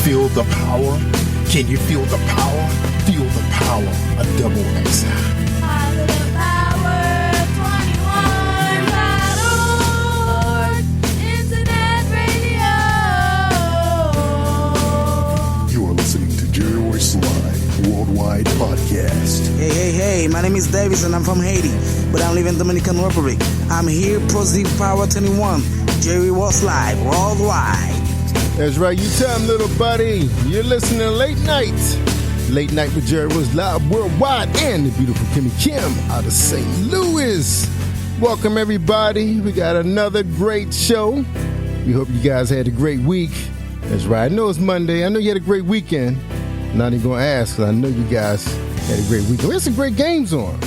feel the power? Can you feel the power? Feel the power of double X. Positive Power 21.org, Internet Radio. You are listening to ROYCE Live Worldwide Podcast. Hey, my name is Davis and I'm from Haiti, but I live in Dominican Republic. I'm here, Positive Power 21, ROYCE Live Worldwide. That's right, you tell them, little buddy. You're listening to Late Night. Late Night with Jerry was live worldwide and the beautiful Kimmie Kim out of St. Louis. Welcome, everybody. We got another great show. We hope you guys had a great week. That's right. I know it's Monday. I know you had a great weekend. I'm not even going to ask because I know you guys had a great weekend. We had some great games on.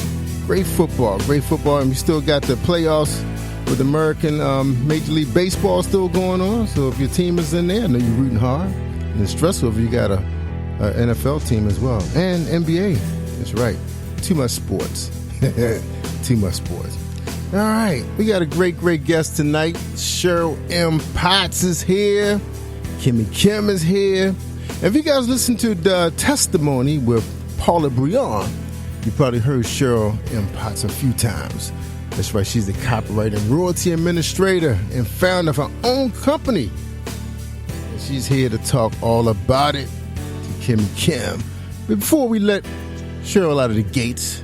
Great football. And we still got the playoffs with American Major League Baseball still going on. So if your team is in there, I know you're rooting hard. And it's stressful if you got a NFL team as well. And NBA. That's right. Too much sports. Too much sports. All right. We got a great guest tonight. CHERYL M. POTTS is here. Kimmie Kim is here. If you guys listen to the testimony with Paula Brion, you probably heard CHERYL M. POTTS a few times. That's right, she's the copyright and royalty administrator and founder of her own company. And she's here to talk all about it to Kimmie Kim. But before we let CHERYL out of the gates,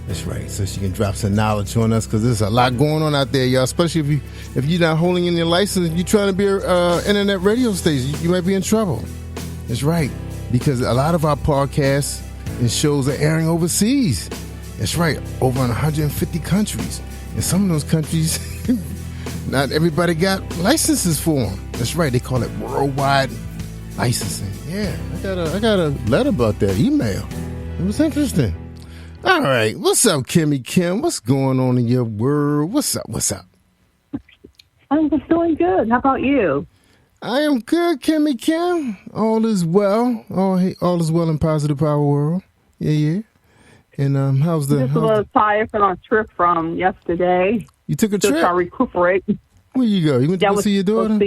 that's right, so she can drop some knowledge on us, because there's a lot going on out there, y'all, especially if you're not holding in your license, if you're trying to be an internet radio station, you might be in trouble. That's right, because a lot of our podcasts and shows are airing overseas. That's right, over in 150 countries. And some of those countries, not everybody got licenses for them. That's right, they call it worldwide licensing. Yeah, I got a letter about that, email. It was interesting. All right, what's up, Kimmie Kim? What's going on in your world? What's up? I'm just doing good. How about you? I am good, Kimmie Kim. All is well. All is well in Positive Power World. Yeah. And how's the? Just a little tired from our trip from yesterday. You took a trip? Just to recuperate. Where you go? You went to go see your daughter?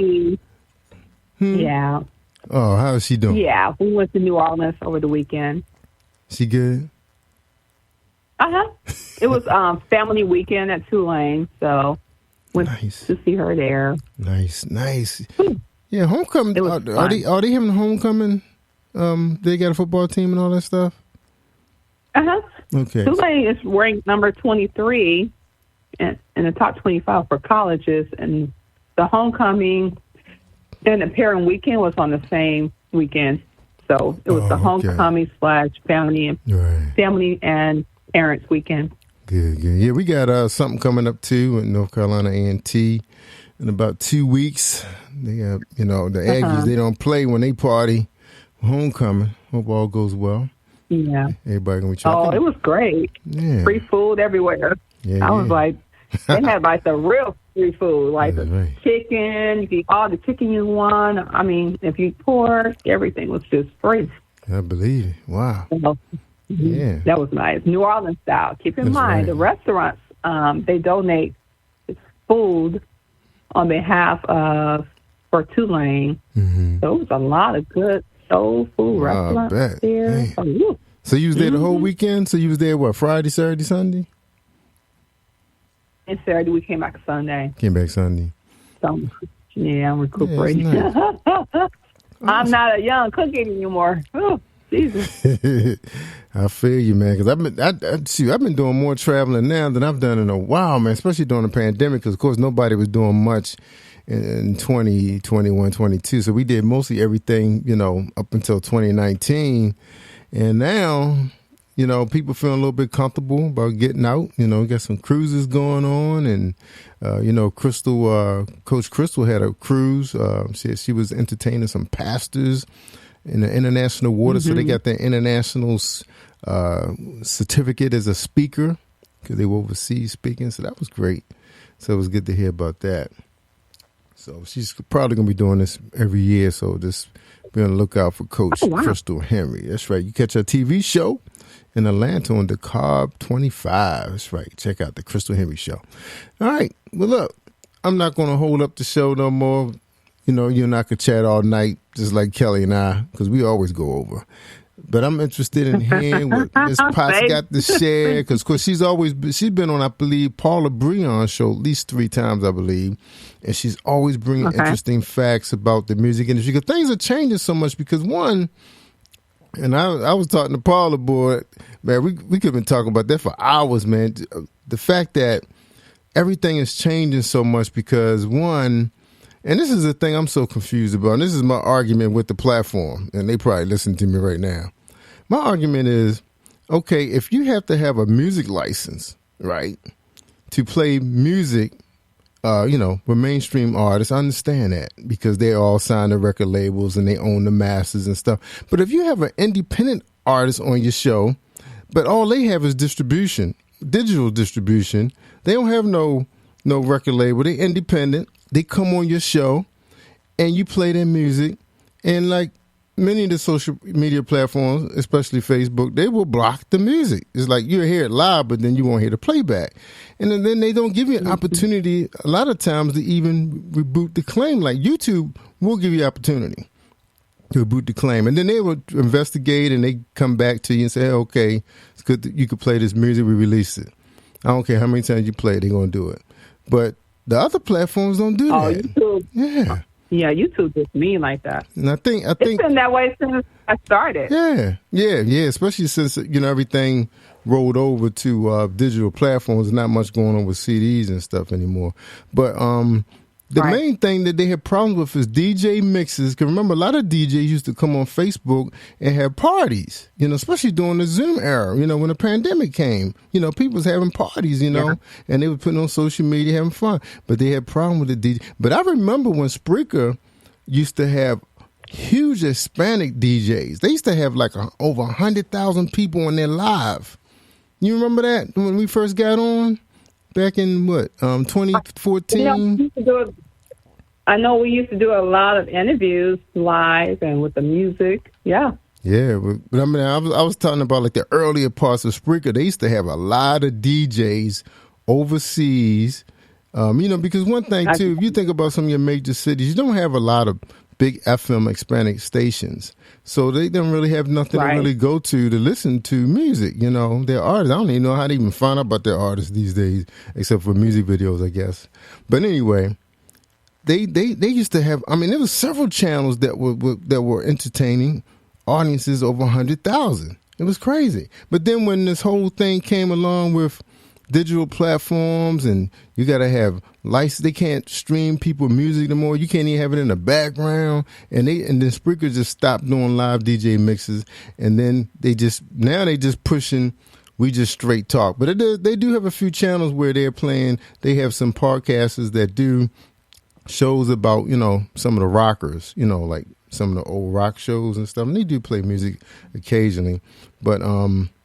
Yeah. Oh, how is she doing? Yeah, we went to New Orleans over the weekend. She good? It was family weekend at Tulane, so went to see her there. Nice. Yeah, homecoming. Are they having homecoming? They got a football team and all that stuff? Okay. Tulane is ranked number 23 in the top 25 for colleges, and the homecoming and the parent weekend was on the same weekend. So it was the homecoming / family and parents weekend. Good. Yeah, we got something coming up too in North Carolina A&T in about 2 weeks. They got, the Aggies, they don't play when they party. Homecoming. Hope all goes well. Yeah. Everybody gonna be trying. Oh, it was great. Yeah. Free food everywhere. Yeah, I was like, they had like the real free food, like the chicken. You can eat all the chicken you want. I mean, if you pork, everything was just free. I believe it. Wow. So, yeah. That was nice. New Orleans style. Keep in mind, the restaurants, they donate food on behalf of for Tulane. Mm-hmm. So it was a lot of good soul food restaurants there. So you was there the whole weekend? So you was there, what, Friday, Saturday, Sunday? And Saturday, we came back Sunday. Came back Sunday. So, yeah, I'm recuperating. Yeah, nice. I'm not a young cook anymore. Oh, Jesus. I feel you, man, because I've been doing more traveling now than I've done in a while, man, especially during the pandemic, because, of course, nobody was doing much in 2021, 22. So we did mostly everything, up until 2019. And now, people feeling a little bit comfortable about getting out. We got some cruises going on. And, Coach Crystal had a cruise. She was entertaining some pastors in the international water. Mm-hmm. So they got their international certificate as a speaker because they were overseas speaking. So that was great. So it was good to hear about that. So she's probably going to be doing this every year. So just be on the lookout for Coach Crystal Henry. That's right. You catch her TV show in Atlanta on the Cobb 25. That's right. Check out the Crystal Henry show. All right. Well, look, I'm not going to hold up the show no more. you know, you and I could chat all night, just like Kelly and I, because we always go over. But I'm interested in hearing what Miss Potts got to share, because of course she's been on, I believe, Paula Breon's show at least 3 times, I believe, and she's always bringing interesting facts about the music industry. Because things are changing so much. Because one, and I was talking to Paula, boy, man, we could have been talking about that for hours, man. The fact that everything is changing so much because one. And this is the thing I'm so confused about. And this is my argument with the platform. And they probably listen to me right now. My argument is, okay, if you have to have a music license, right, to play music, you know, with mainstream artists, I understand that because they all sign the record labels and they own the masters and stuff. But if you have an independent artist on your show, but all they have is distribution, digital distribution, they don't have no record label. They independent. They come on your show and you play their music, and like many of the social media platforms, especially Facebook, they will block the music. It's like you hear it live, but then you won't hear the playback. And then they don't give you an opportunity a lot of times to even reboot the claim. Like YouTube will give you opportunity to reboot the claim. And then they will investigate and they come back to you and say, hey, okay, it's good that you could play this music. We release it. I don't care how many times you play it, they're going to do it. But the other platforms don't do that. YouTube. Yeah. Yeah, YouTube is mean like that. And I think it's been that way since I started. Yeah. Especially since, you know, everything rolled over to digital platforms. Not much going on with CDs and stuff anymore. But the main thing that they have problems with is DJ mixes. Because remember, a lot of DJs used to come on Facebook and have parties, you know, especially during the Zoom era, you know, when the pandemic came. You know, people was having parties, you know, and they were putting on social media having fun. But they had problem with the DJ. But I remember when Spreaker used to have huge Hispanic DJs. They used to have like over 100,000 people on their live. You remember that when we first got on? Back in 2014? I know we used to do a lot of interviews live and with the music. Yeah. Yeah, but I mean, I was talking about like the earlier parts of Spreaker. They used to have a lot of DJs overseas. You know, because one thing too, if you think about some of your major cities, you don't have a lot of big FM Hispanic stations. So they don't really have nothing to really go to listen to music, you know, their artists. I don't even know how to even find out about their artists these days, except for music videos, I guess. But anyway, they used to have, I mean, there were several channels that were entertaining audiences over 100,000. It was crazy. But then when this whole thing came along with digital platforms and you got to have license, they can't stream people music anymore. You can't even have it in the background. And then Spreaker just stopped doing live DJ mixes. And then they just pushing, we just straight talk. But they do have a few channels where they're playing. They have some podcasters that do shows about, you know, some of the rockers, you know, like some of the old rock shows and stuff. And they do play music occasionally. But,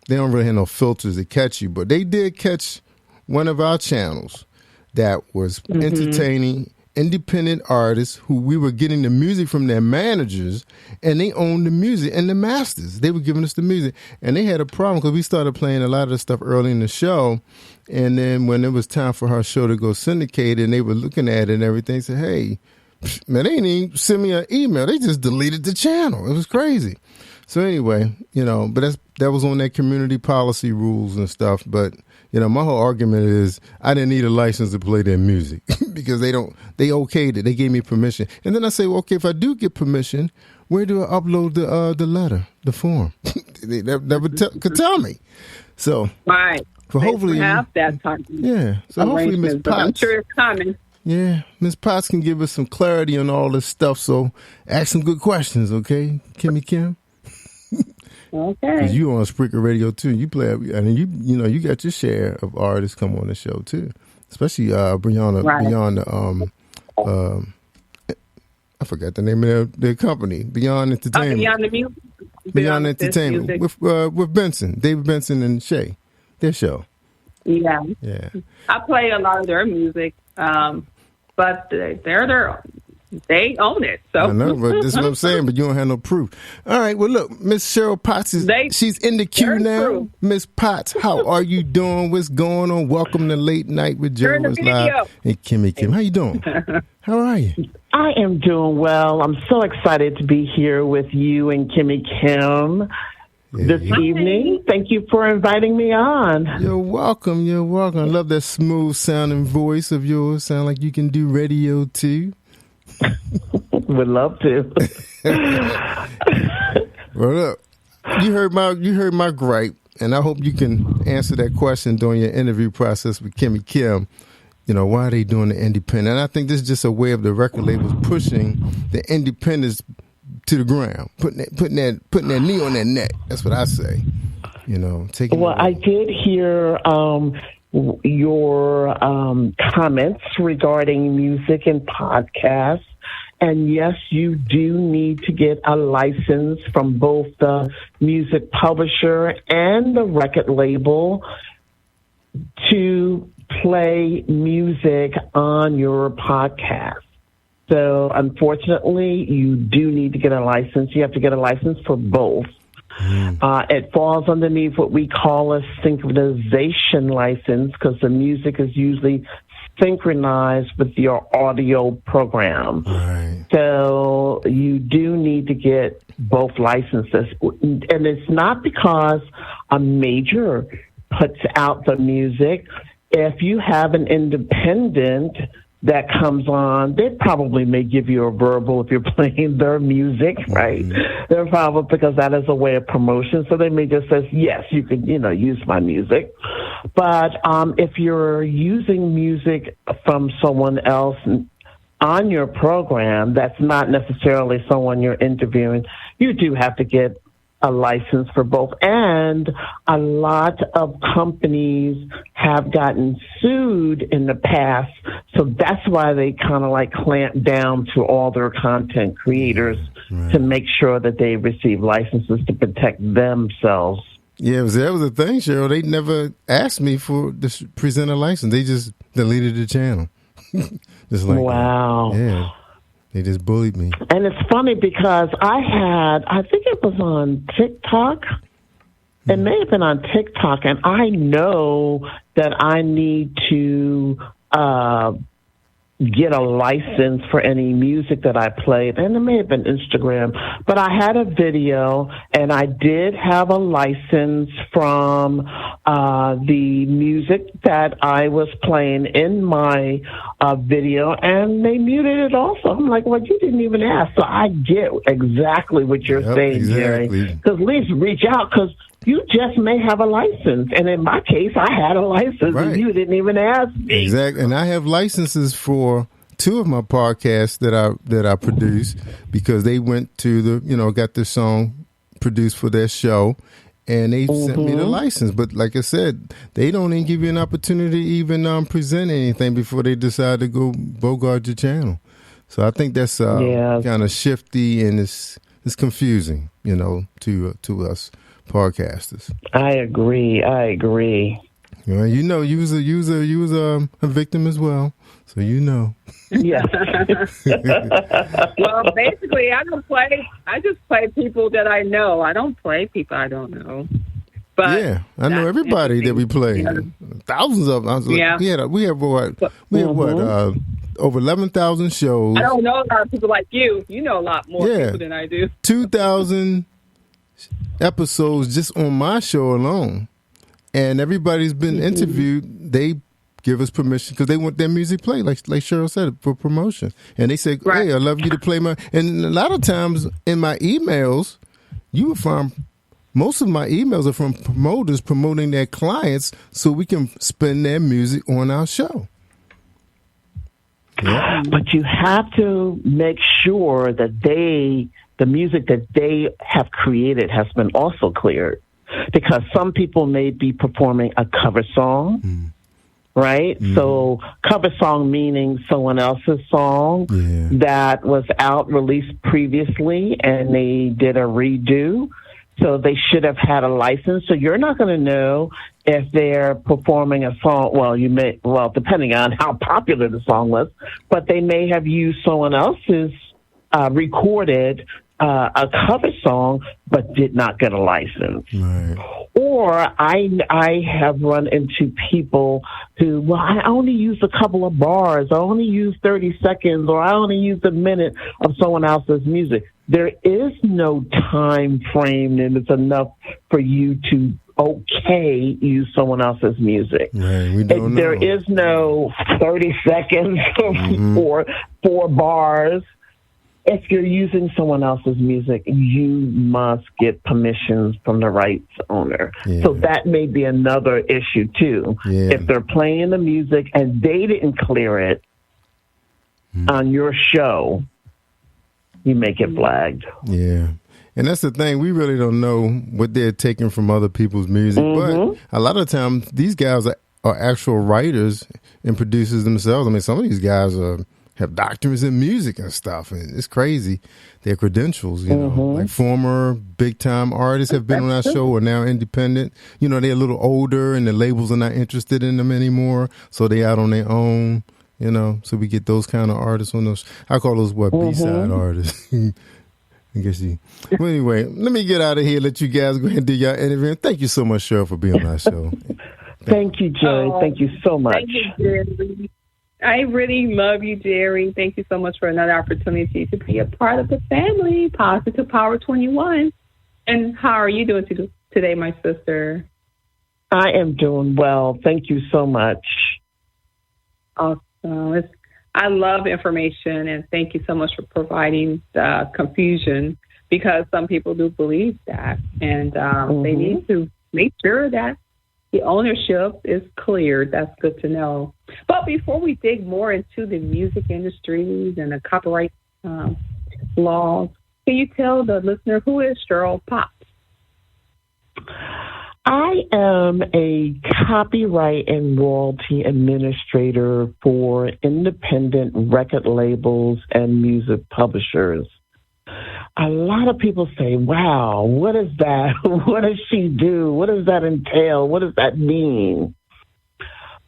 they don't really have no filters to catch you, but they did catch one of our channels that was entertaining independent artists who we were getting the music from their managers, and they owned the music and the masters. They were giving us the music, and they had a problem because we started playing a lot of the stuff early in the show, and then when it was time for her show to go syndicated, and they were looking at it and everything, said, hey, man, they didn't even send me an email. They just deleted the channel. It was crazy. So anyway, you know, but that was on their community policy rules and stuff. But, you know, my whole argument is I didn't need a license to play their music because they okayed it. They gave me permission. And then I say, well, okay, if I do get permission, where do I upload the letter, the form? They never could tell me. So, so hopefully, have that type of so hopefully Ms. Potts, I'm sure it's coming. Yeah, Ms. Potts can give us some clarity on all this stuff. So ask some good questions, okay, Kimmy Kim? Okay. Because you on Spreaker Radio too. You play, and you know you got your share of artists come on the show too, especially beyond I forgot the name of their company, Beyond Entertainment. Beyond the Music. Beyond Entertainment with Benson, David Benson and Shay, their show. Yeah. I play a lot of their music, but they own it. So I know, but this is what I'm saying. But you don't have no proof. All right. Well, look, Miss CHERYL Potts she's in the queue now. Miss Potts, how are you doing? What's going on? Welcome to Late Night with CHERYL Live and Kimmy Kim. How you doing? How are you? I am doing well. I'm so excited to be here with you and Kimmie Kim this evening. Thank you for inviting me on. You're welcome. You're welcome. I love that smooth sounding voice of yours. Sound like you can do radio too. Would love to. Well, look, you heard my gripe, and I hope you can answer that question during your interview process with Kimmie Kim. You know, why are they doing the independent? And I think this is just a way of the record labels pushing the independents to the ground, putting that knee on their neck. That's what I say. You know, taking. Well, I did hear your comments regarding music and podcasts. And yes, you do need to get a license from both the music publisher and the record label to play music on your podcast. So unfortunately, you do need to get a license. You have to get a license for both. It falls underneath what we call a synchronization license because the music is usually synchronized with your audio program. Right. So you do need to get both licenses. And it's not because a major puts out the music. If you have an independent that comes on, they probably may give you a verbal if you're playing their music, right? They're probably, because that is a way of promotion. So they may just say, yes, you can, use my music. But if you're using music from someone else on your program, that's not necessarily someone you're interviewing, you do have to get a license for both. And a lot of companies have gotten sued in the past, so that's why they kind of like clamp down to all their content creators to make sure that they receive licenses to protect themselves. Yeah, that was a thing, Cheryl. They never asked me to present a license. They just deleted the channel. Just like wow. That. Yeah. They just bullied me. And it's funny because I think it was on TikTok. It may have been on TikTok, and I know that I need to get a license for any music that I played, and it may have been Instagram, but I had a video, and I did have a license from the music that I was playing in my video, and they muted it also. I'm like, well, you didn't even ask, so I get exactly what you're saying, Jerry. Because at least reach out, because you just may have a license. And in my case, I had a license, and you didn't even ask me. Exactly. And I have licenses for 2 of my podcasts that I produce because they went to got the song produced for their show, and they sent me the license. But like I said, they don't even give you an opportunity to even present anything before they decide to go bogart your channel. So I think that's kind of shifty, and it's confusing, to us podcasters. I agree. You was a victim as well, so Yeah. Well, basically, I just play people that I know. I don't play people I don't know. But yeah, I know everybody that we play. Yeah. Thousands of them. We have over 11,000 shows. I don't know a lot of people like you. You know a lot more people than I do. 2,000 episodes just on my show alone, and everybody's been interviewed. They give us permission because they want their music played, like Cheryl said, for promotion. And they say, "Hey, I'd love you to play my." And a lot of times in my emails, you will find most of my emails are from promoters promoting their clients so we can spin their music on our show. Yeah. But you have to make sure that the music that they have created has been also cleared, because some people may be performing a cover song, right? So cover song meaning someone else's song that was released previously, and they did a redo. So they should have had a license. So you're not going to know if they're performing a song. Well, depending on how popular the song was, but they may have used someone else's recorded a cover song but did not get a license. Right. Or I have run into people who, well, I only used a couple of bars, I only used 30 seconds, or I only used a minute of someone else's music. There is no time frame, and it's enough for you to use someone else's music. Right, we don't know. There is no 30 seconds or 4 bars. If you're using someone else's music, you must get permissions from the rights owner. Yeah. So that may be another issue, too. Yeah. If they're playing the music and they didn't clear it on your show, you may get flagged. Yeah. And that's the thing. We really don't know what they're taking from other people's music. But a lot of times, these guys are actual writers and producers themselves. I mean, some of these guys have doctorates in music and stuff, and it's crazy. Their credentials, you know, like former big-time artists have been on our show, are now independent. You know, they're a little older, and the labels are not interested in them anymore, so they out on their own, you know. So we get those kind of artists on those. I call those, B-side artists. I guess you. Well, anyway, let me get out of here, let you guys go ahead and do your interview. Thank you so much, Cheryl, for being on our show. Thank you, Jerry. Thank you so much. Thank you, Jerry. I really love you, Jerry. Thank you so much for another opportunity to be a part of the family, Positive Power 21. And how are you doing today, my sister? I am doing well. Thank you so much. Awesome. I love information, and thank you so much for providing the confusion, because some people do believe that, and they need to make sure that the ownership is cleared. That's good to know. But before we dig more into the music industries and the copyright laws, can you tell the listener who is CHERYL POTTS? I am a copyright and royalty administrator for independent record labels and music publishers. A lot of people say, wow, what is that? What does she do? What does that entail? What does that mean?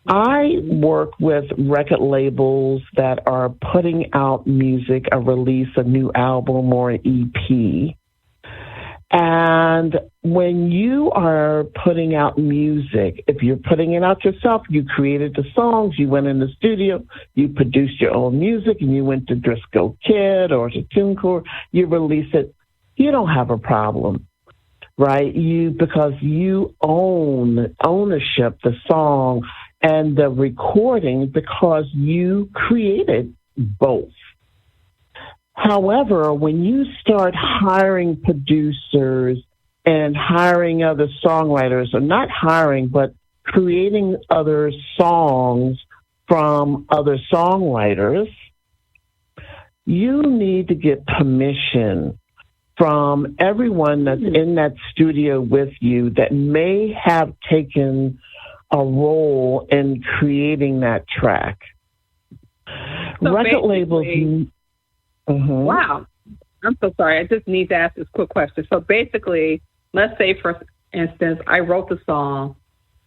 I work with record labels that are putting out music, a release, a new album, or an EP. And when you are putting out music, if you're putting it out yourself, you created the songs, you went in the studio, you produced your own music, and you went to Driscoll Kid or to TuneCore, you release it, you don't have a problem, right? Because you own ownership, the song and the recording, because you created both. However, when you start hiring producers and hiring other songwriters, or not hiring, but creating other songs from other songwriters, you need to get permission from everyone that's in that studio with you that may have taken a role in creating that track. So record labels... Wow. I'm so sorry. I just need to ask this quick question. So basically, let's say, for instance, I wrote the song.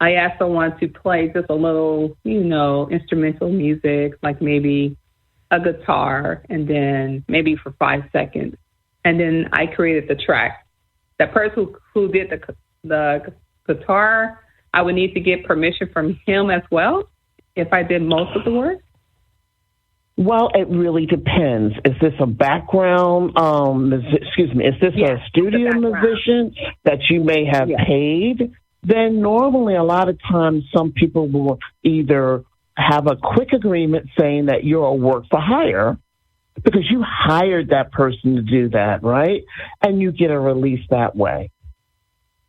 I asked someone to play just a little, instrumental music, like maybe a guitar, and then maybe for 5 seconds. And then I created the track. That person who did the guitar, I would need to get permission from him as well if I did most of the work? Well, it really depends. Is this a background, is this a studio musician that you may have paid? Then normally a lot of times some people will either have a quick agreement saying that you're a work for hire because you hired that person to do that, right? And you get a release that way.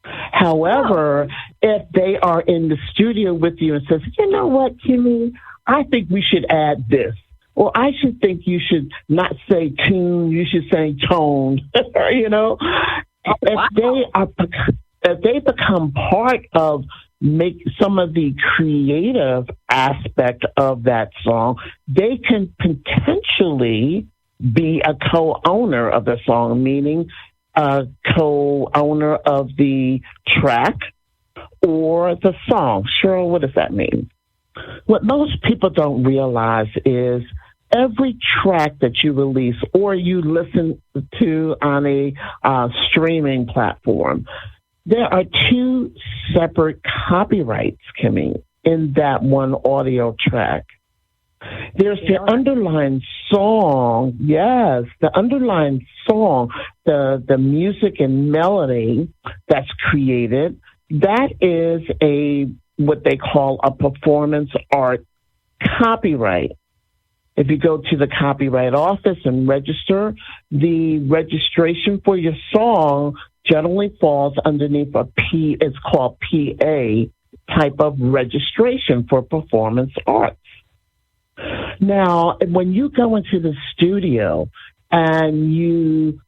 However, if they are in the studio with you and says, you know what, Kimmy, I think we should add this. Well, I should think you should not say tune, you should say tone, If they become part of some of the creative aspect of that song, they can potentially be a co-owner of the song, meaning a co-owner of the track or the song. Cheryl, what does that mean? What most people don't realize is every track that you release or you listen to on a streaming platform, there are two separate copyrights, Kimmie, in that one audio track. There's the underlying song, yes, the underlying song, the music and melody that's created. That is what they call a performance art copyright. If you go to the Copyright Office and register, the registration for your song generally falls underneath it's called PA type of registration for performance arts. Now, when you go into the studio and you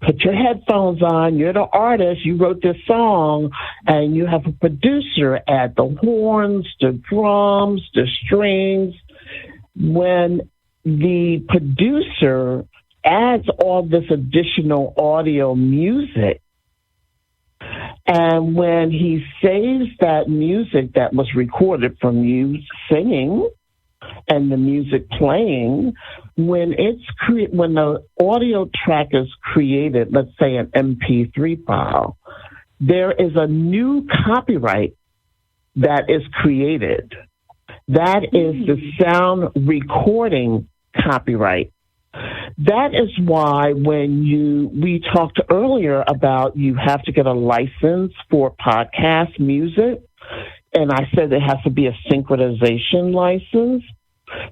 put your headphones on, you're the artist, you wrote this song, and you have a producer add the horns, the drums, the strings. When the producer adds all this additional audio music, and when he saves that music that was recorded from you singing and the music playing, when the audio track is created, let's say an MP3 file, there is a new copyright that is created. That is the sound recording copyright. That is why we talked earlier about you have to get a license for podcast music, and I said it has to be a synchronization license.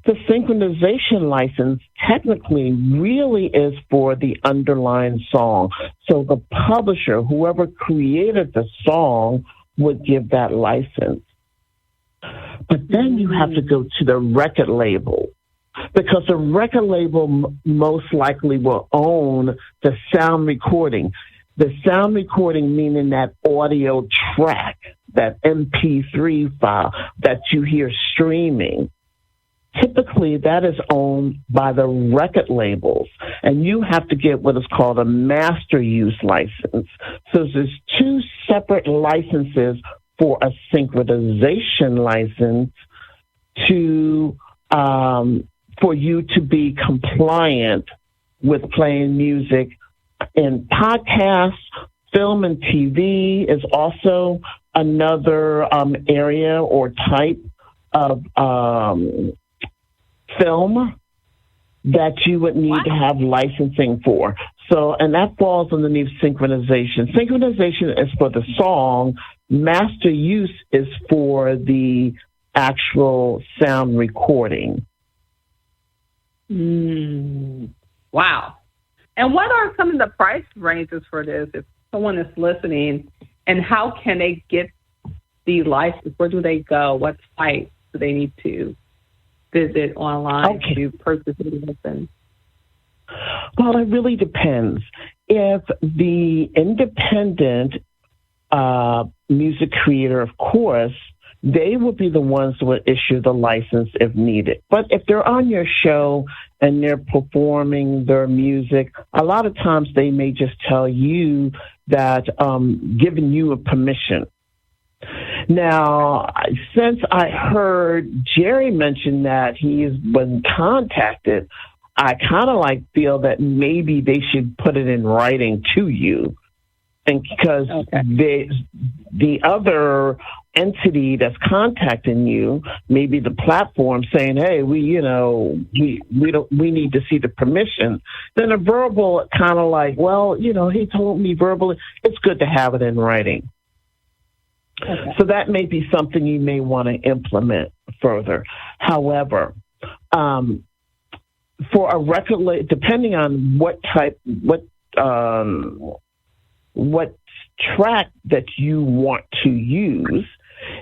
The synchronization license technically really is for the underlying song. So the publisher, whoever created the song, would give that license. But then you have to go to the record label, because the record label most likely will own the sound recording. The sound recording meaning that audio track, that MP3 file that you hear streaming. Typically, that is owned by the record labels, and you have to get what is called a master use license. So there's two separate licenses for a synchronization license for you to be compliant with playing music in podcasts. Film and TV is also another area or type of film that you would need to have licensing for. So, and that falls underneath synchronization. Synchronization is for the song. Master use is for the actual sound recording. Wow. And what are some of the price ranges for this if someone is listening, and how can they get the license? Where do they go? What site do they need to visit online to purchase it? Well, it really depends. If the independent music creator, of course, they will be the ones who will issue the license if needed. But if they're on your show and they're performing their music, a lot of times they may just tell you that giving you a permission. Now, since I heard Jerry mention that he has been contacted, I kind of feel that maybe they should put it in writing to you, and because the other entity that's contacting you, maybe the platform saying, "Hey, we need to see the permission." Then a verbal kind of well, he told me verbally. It's good to have it in writing. Okay. So that may be something you may want to implement further. However, for a record, depending on what track that you want to use,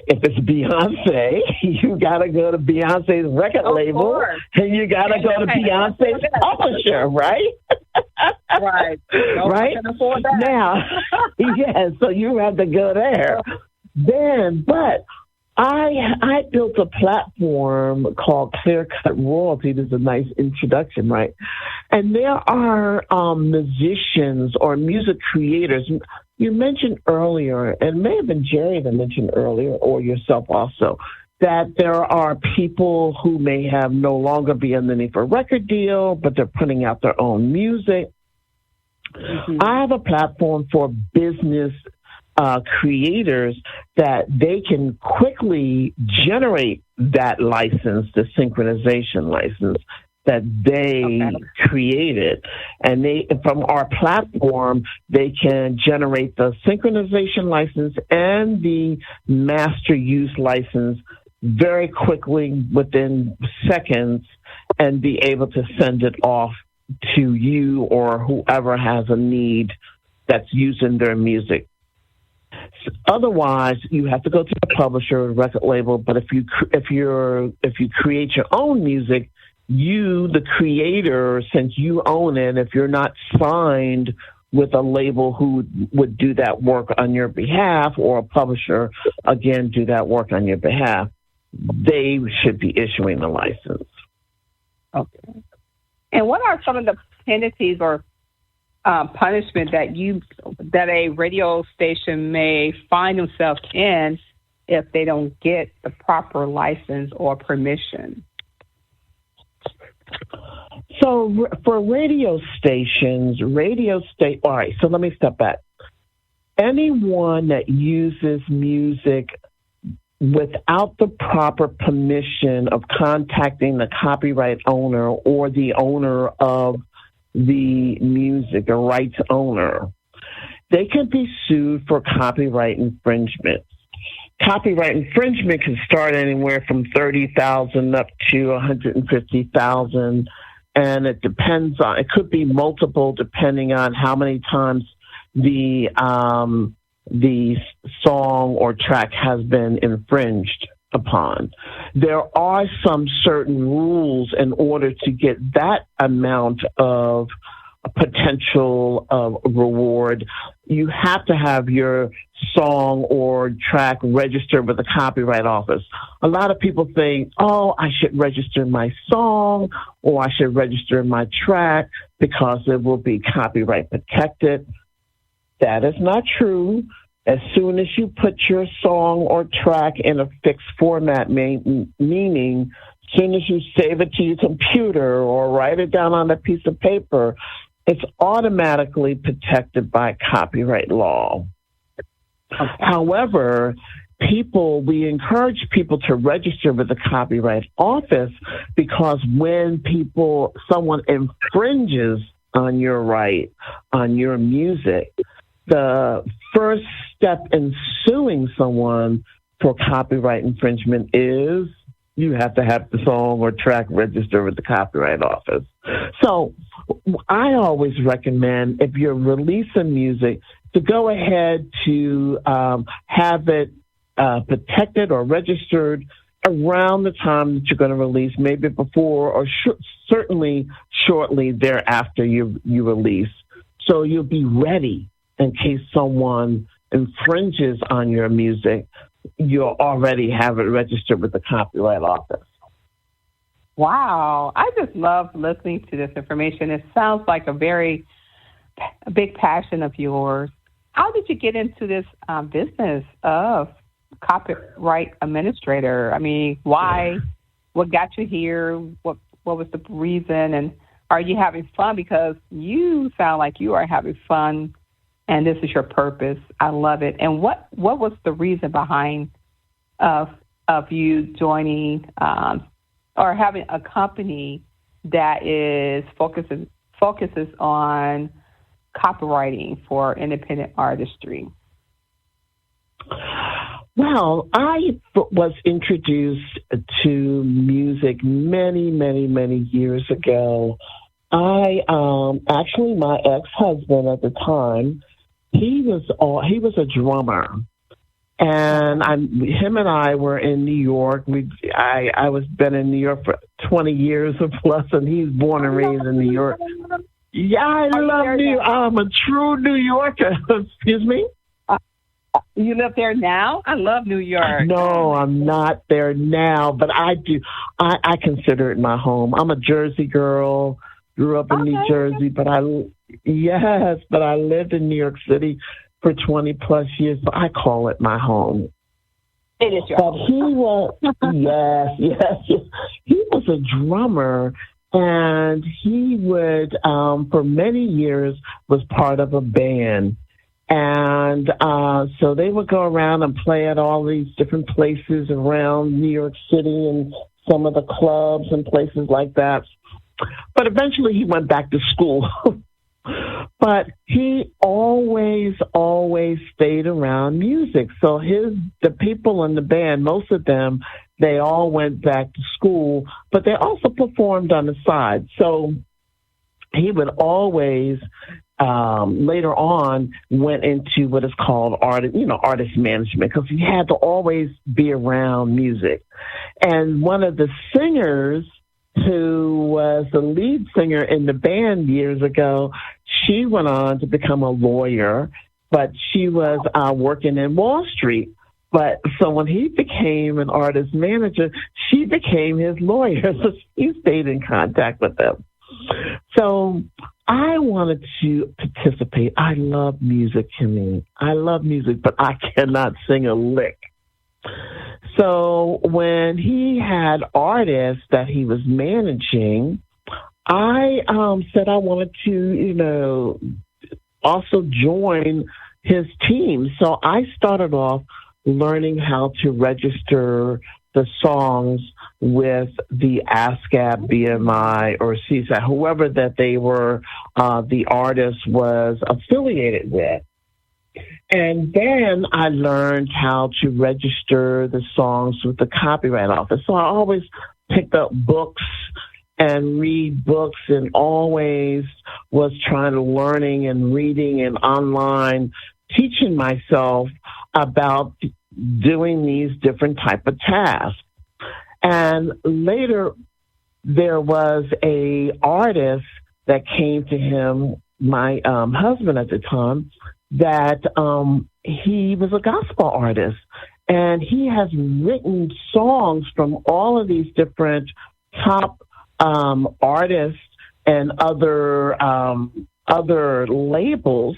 if it's Beyonce, you got to go to Beyonce's record label, and you got to go to Beyonce's publisher, right? Right. Right? Can afford that. Now, so you have to go there. But I built a platform called Clear Cut Royalty. This is a nice introduction, right? And there are musicians or music creators. You mentioned earlier, and it may have been Jerry that mentioned earlier, or yourself also, that there are people who may have no longer be underneath a record deal, but they're putting out their own music. I have a platform for business creators that they can quickly generate that license, the synchronization license that they created. And they, from our platform, they can generate the synchronization license and the master use license very quickly within seconds and be able to send it off to you or whoever has a need that's using their music. Otherwise, you have to go to the publisher or record label. But if you create your own music, you, the creator, since you own it, if you're not signed with a label who would do that work on your behalf, or a publisher, again, do that work on your behalf, they should be issuing the license. Okay. And what are some of the penalties or punishment that a radio station may find themselves in if they don't get the proper license or permission? So for radio stations, all right, so let me step back. Anyone that uses music without the proper permission of contacting the copyright owner or the owner of the music, a rights owner, they can be sued for copyright infringement. Copyright infringement can start anywhere from $30,000 up to $150,000, and it depends on. It could be multiple depending on how many times the song or track has been infringed upon. There are some certain rules in order to get that amount of potential reward. You have to have your song or track registered with the Copyright Office. A lot of people think, oh, I should register my song or I should register my track because it will be copyright protected. That is not true. As soon as you put your song or track in a fixed format, meaning as soon as you save it to your computer or write it down on a piece of paper, it's automatically protected by copyright law. Okay. However, we encourage people to register with the Copyright Office because when someone infringes on your right, on your music, the first step in suing someone for copyright infringement is you have to have the song or track registered with the Copyright Office. So I always recommend, if you're releasing music, to go ahead to have it protected or registered around the time that you're going to release, maybe before or certainly shortly thereafter you release. So you'll be ready in case someone infringes on your music. You'll already have it registered with the Copyright Office. Wow. I just love listening to this information. It sounds like a big passion of yours. How did you get into this business of copyright administrator? I mean, why? What got you here? What was the reason? And are you having fun? Because you sound like you are having fun, and this is your purpose. I love it. And what was the reason behind of you joining or having a company that is focuses on copywriting for independent artistry? Well, I was introduced to music many, many, many years ago. Actually, my ex-husband at the time, he was a drummer, and him and I were in New York. I was been in New York for 20 years or plus, and he's born and raised in New York. Yeah, I love New York. I'm a true New Yorker. Excuse me? You live there now? I love New York. No, I'm not there now, but I do. I consider it my home. I'm a Jersey girl, grew up in New Jersey, but I lived in New York City for 20 plus years, so I call it my home. It is your But he was, yes. He was a drummer, and he would, for many years, was part of a band. And so they would go around and play at all these different places around New York City and some of the clubs and places like that. But eventually he went back to school. But he always stayed around music. So the people in the band, most of them, they all went back to school, but they also performed on the side. So he would always, later on, went into what is called artist management, because he had to always be around music. And one of the singers, who was the lead singer in the band years ago, she went on to become a lawyer, but she was working in Wall Street. But so when he became an artist manager, she became his lawyer, so she stayed in contact with him. So I wanted to participate. I love music, Kimmie. I love music, but I cannot sing a lick. So when he had artists that he was managing, I said I wanted to, also join his team. So I started off learning how to register the songs with the ASCAP, BMI, or CSAT, whoever that they were, the artist was affiliated with. And then I learned how to register the songs with the Copyright Office. So I always picked up books and read books, and always was trying to learning and reading and online, teaching myself about doing these different type of tasks. And later there was a artist that came to him, my husband at the time, that he was a gospel artist, and he has written songs from all of these different top artists and other labels.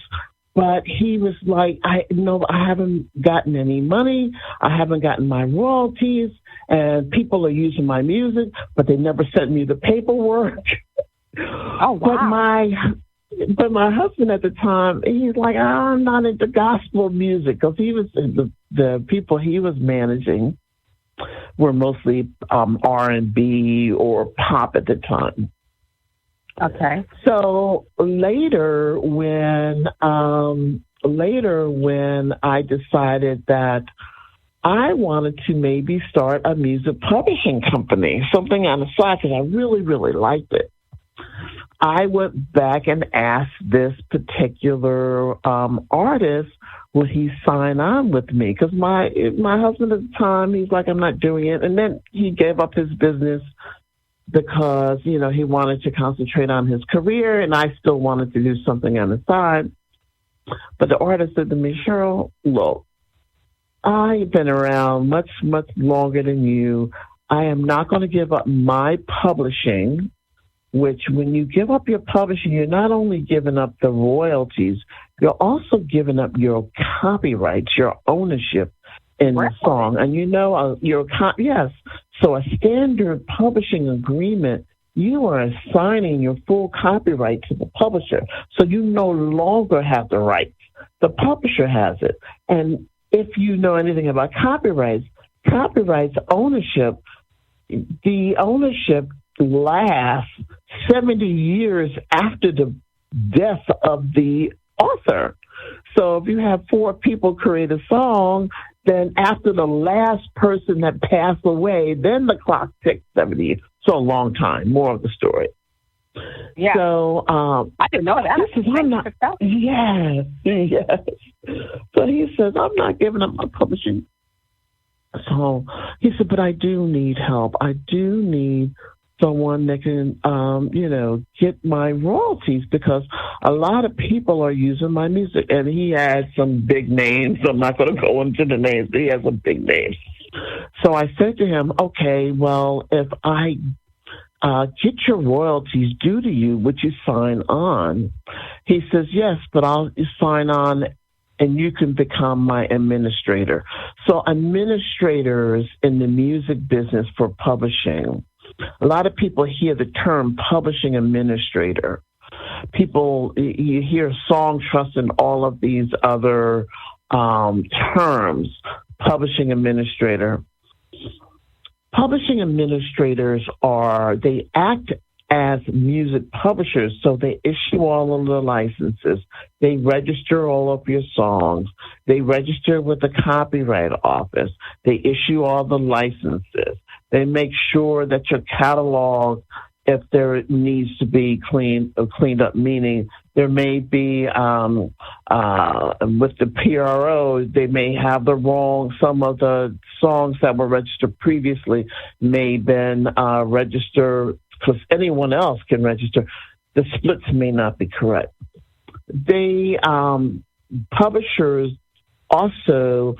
But he was like, I haven't gotten any money, I haven't gotten my royalties, and people are using my music, but they never sent me the paperwork. Oh, wow. But my husband at the time, he's like, I'm not into gospel music, because he was the people he was managing were mostly R&B or pop at the time. Okay. So later when I decided that I wanted to maybe start a music publishing company, something on the side, because I really, really liked it, I went back and asked this particular artist, would he sign on with me? Because my husband at the time, he's like, I'm not doing it. And then he gave up his business because, he wanted to concentrate on his career, and I still wanted to do something on the side. But the artist said to me, Cheryl, look, I've been around much, much longer than you. I am not going to give up my publishing, which when you give up your publishing, you're not only giving up the royalties, you're also giving up your copyrights, your ownership in the song. And yes, so a standard publishing agreement, you are assigning your full copyright to the publisher. So you no longer have the rights. The publisher has it. And if you know anything about copyrights ownership, the ownership lasts 70 years after the death of the author. So if you have 4 people create a song, then after the last person that passed away, then the clock ticks 70 years. So a long time, more of the story. Yeah. So I didn't know that. Yes. So he says, I'm not giving up my publishing. So he said, but I do need help. I do need someone that can, get my royalties, because a lot of people are using my music. And he had some big names. I'm not going to go into the names, but he has some big names. So I said to him, okay, well, if I get your royalties due to you, would you sign on? He says, yes, but I'll sign on and you can become my administrator. So administrators in the music business for publishing, a lot of people hear the term publishing administrator. People, you hear song trust and all of these other terms, publishing administrator. Publishing administrators they act as music publishers, so they issue all of the licenses. They register all of your songs. They register with the Copyright Office. They issue all the licenses. They make sure that your catalog, if there needs to be cleaned up, meaning there may be, with the PRO, they may have some of the songs that were registered previously may have been registered, because anyone else can register. The splits may not be correct. They, publishers also,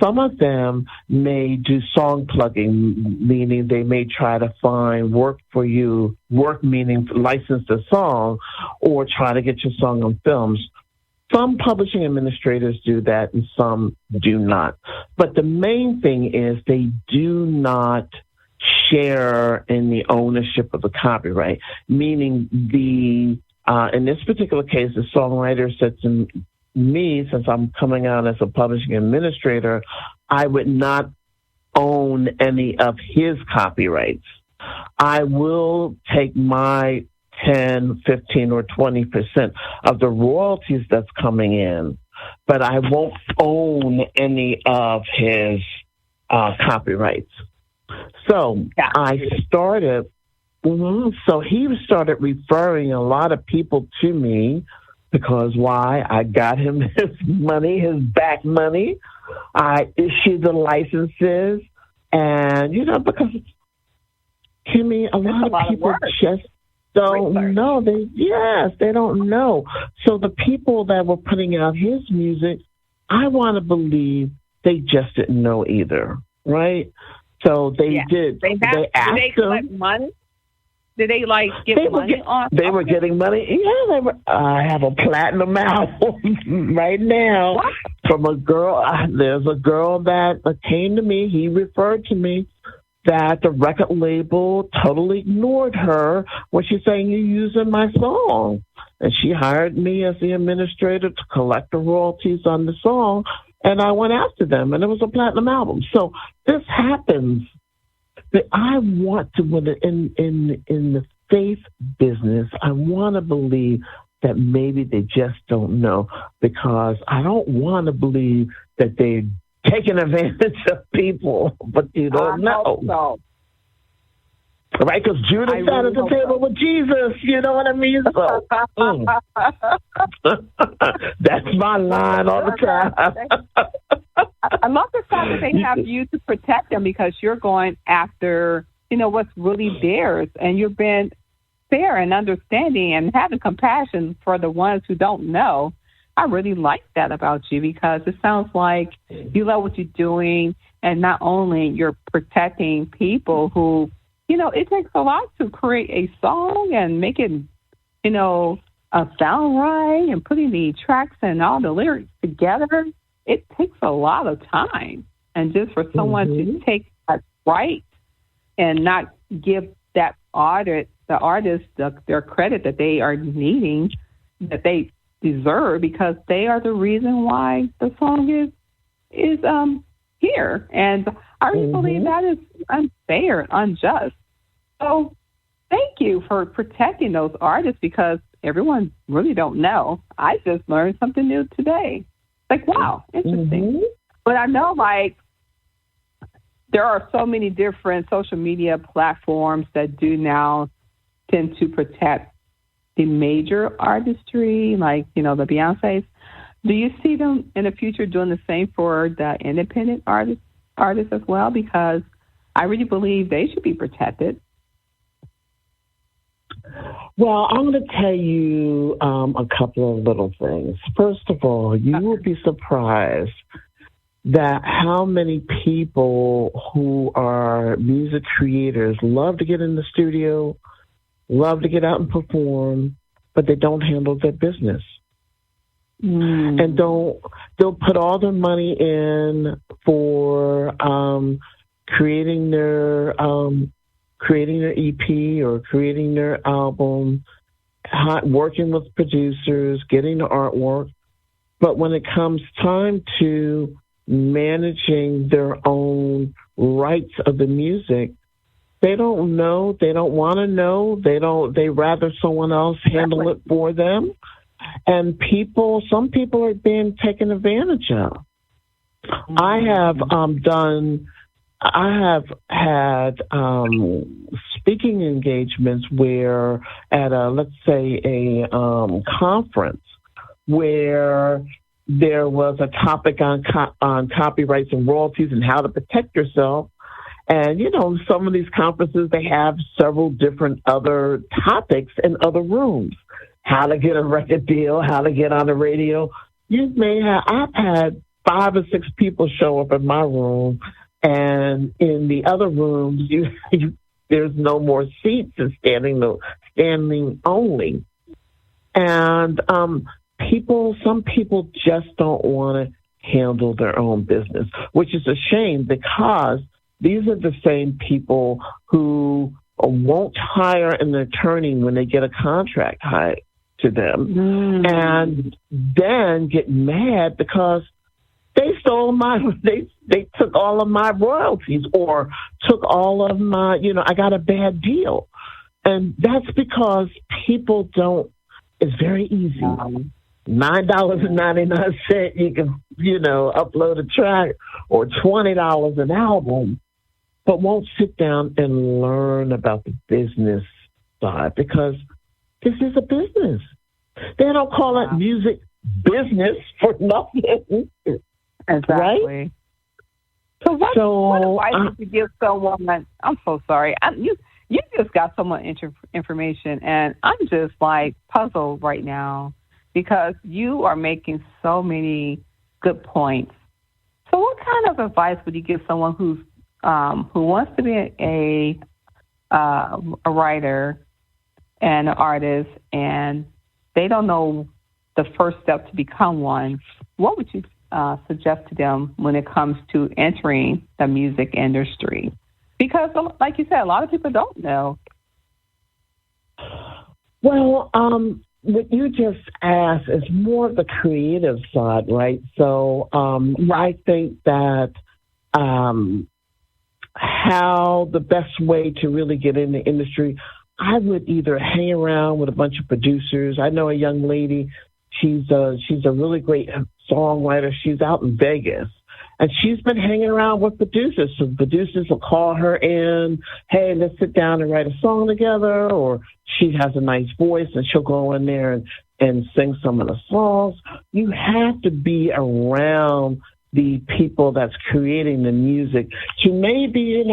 some of them may do song plugging, meaning they may try to find work for you, work meaning license the song, or try to get your song on films. Some publishing administrators do that and some do not. But the main thing is they do not share in the ownership of the copyright, meaning in this particular case, the songwriter said to me, since I'm coming out as a publishing administrator, I would not own any of his copyrights. I will take my 10, 15, or 20% of the royalties that's coming in, but I won't own any of his copyrights. So I started, so he started referring a lot of people to me because why? I got him his money, his back money. I issued the licenses. And, because, Kimmy, a lot of people just don't know. They don't know. So the people that were putting out his music, I want to believe they just didn't know either, right? So they did. They asked did they collect money? Did they get money on? They were getting money. Yeah, they were. I have a platinum album right now from a girl. There's a girl that came to me. He referred to me that the record label totally ignored her when she's saying, "You're using my song," and she hired me as the administrator to collect the royalties on the song. And I went after them, and it was a platinum album. So this happens. But I want to, in the faith business, I want to believe that maybe they just don't know, because I don't want to believe that they're taking advantage of people, but you don't know. So. Right, because Judas sat at the table with Jesus, you know what I mean? So, that's my line all the time. I love the fact that they have you to protect them, because you're going after, what's really theirs, and you're being fair and understanding and having compassion for the ones who don't know. I really like that about you, because it sounds like you love what you're doing, and not only you're protecting people who, it takes a lot to create a song and make it, sound right, and putting the tracks and all the lyrics together. It takes a lot of time. And just for someone to take that right and not give the artist their credit that they are needing, that they deserve, because they are the reason why the song is here. And I really believe that is unfair and unjust. So thank you for protecting those artists, because everyone really don't know. I just learned something new today. Wow, interesting. But I know, there are so many different social media platforms that do now tend to protect the major artistry, the Beyoncés. Do you see them in the future doing the same for the independent artists as well? Because I really believe they should be protected. Well, I'm going to tell you a couple of little things. First of all, you will be surprised that how many people who are music creators love to get in the studio, love to get out and perform, but they don't handle their business. and they'll put all their money in for creating their EP or creating their album, working with producers, getting the artwork. But when it comes time to managing their own rights of the music, they don't know. They don't want to know. They rather someone else handle it for them. And some people are being taken advantage of. I have had speaking engagements where at let's say a conference where there was a topic on copyrights and royalties and how to protect yourself. And, some of these conferences, they have several different other topics in other rooms. How to get a record deal, how to get on the radio. I've had 5 or 6 people show up in my room, and in the other rooms, there's no more seats and standing only. And some people just don't want to handle their own business, which is a shame because these are the same people who won't hire an attorney when they get a contract hired to them, and then get mad because they stole they took all of my royalties or took all of my, I got a bad deal. And that's because people don't, it's very easy. $9.99, you can, upload a track, or $20 an album, but won't sit down and learn about the business side because this is a business. They don't call it music business for nothing. Exactly. Right? So what advice would you give someone? I'm so sorry. You just got so much information, and I'm just puzzled right now because you are making so many good points. So what kind of advice would you give someone who wants to be a writer and an artist, and they don't know the first step to become one? What would you suggest to them when it comes to entering the music industry? Because, like you said, a lot of people don't know. Well, what you just asked is more of the creative side, right? So I think that how the best way to really get in the industry, I would either hang around with a bunch of producers. I know a young lady, she's a really great songwriter. She's out in Vegas, and she's been hanging around with producers. So producers will call her in, hey, let's sit down and write a song together, or she has a nice voice, and she'll go in there and sing some of the songs. You have to be around the people that's creating the music to maybe,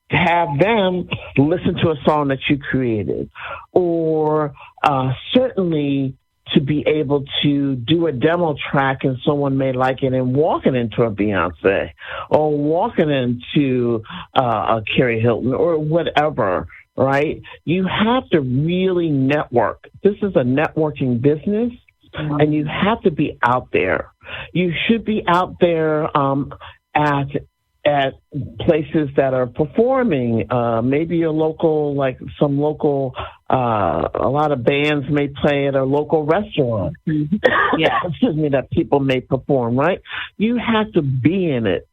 have them listen to a song that you created, or certainly to be able to do a demo track and someone may like it and walking into a Beyonce or walking into a Carrie Hilton or whatever, right? You have to really network. This is a networking business, and you have to be out there. You should be out there at places that are performing, maybe a local, a lot of bands may play at a local restaurant. Excuse me, that people may perform, right? You have to be in it.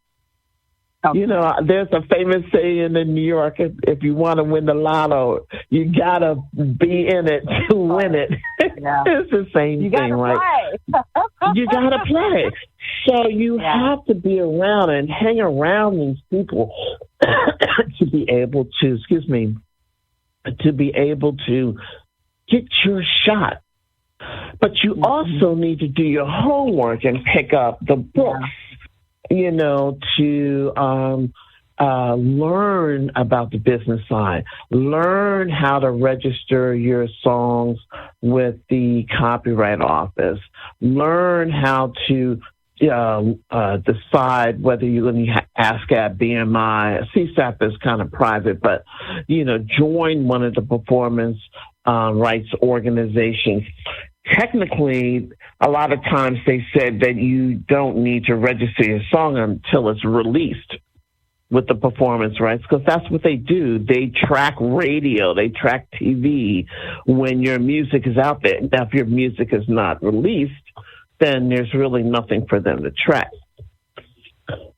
Okay. There's a famous saying in New York, if you want to win the lotto, you got to be in it to win it. Yeah. It's the same thing, right? You got to play. So you have to be around and hang around these people to be able to, get your shot. But you also need to do your homework and pick up the books. To learn about the business side, learn how to register your songs with the Copyright Office, learn how to decide whether you're going to ASCAP, BMI, CSAP is kind of private, but, join one of the performance rights organizations. technically, a lot of times they said that you don't need to register your song until it's released with the performance rights, because that's what they do. They track radio, they track TV when your music is out there. Now, if your music is not released, then there's really nothing for them to track.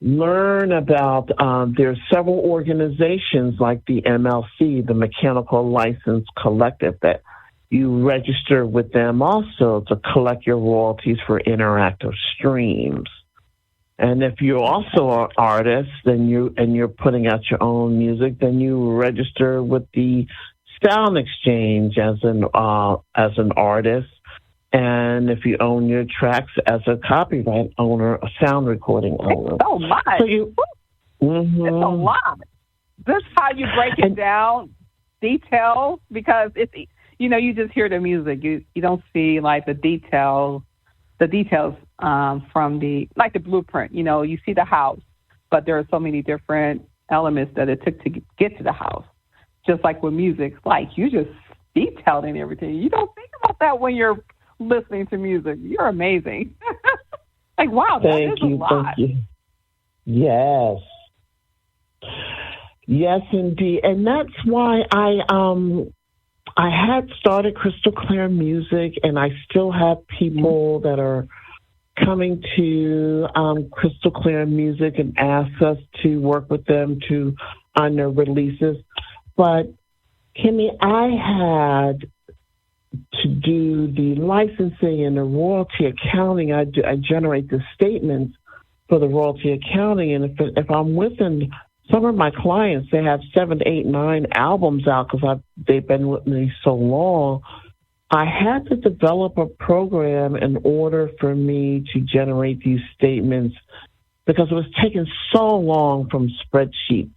Learn about, there's several organizations like the MLC, the Mechanical License Collective, that you register with them also to collect your royalties for interactive streams. And if you're also an artist, then you're putting out your own music, then you register with the Sound Exchange as an artist. And if you own your tracks as a copyright owner, a sound recording owner. It's so much. So It's a lot. This is how you break it down, detail, because it's, you just hear the music. You don't see like the details from the blueprint. You see the house, but there are so many different elements that it took to get to the house. Just like with music, like you just detailed in everything. You don't think about that when you're listening to music. You're amazing. Like, wow, that is a lot. Thank you. Yes. Yes, indeed. And that's why I had started Crystal Clear Music, and I still have people that are coming to Crystal Clear Music and ask us to work with them on their releases. But, Kimmie, I had to do the licensing and the royalty accounting. I generate the statements for the royalty accounting, and if I'm within some of my clients, they have 7, 8, 9 albums out because they've been with me so long. I had to develop a program in order for me to generate these statements because it was taking so long from spreadsheets.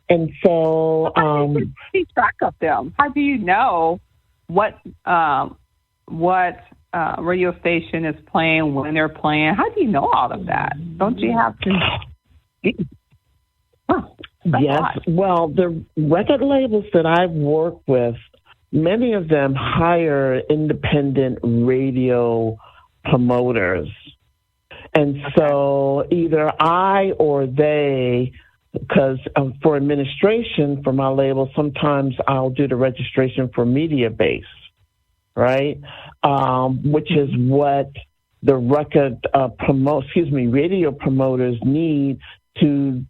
And so, how do you keep track of them? How do you know what radio station is playing, when they're playing? How do you know all of that? Don't you have to? Yes. Well, the record labels that I've worked with, many of them hire independent radio promoters. And so either I or they, because for administration for my label, sometimes I'll do the registration for media base, right? Which is what the radio promoters need to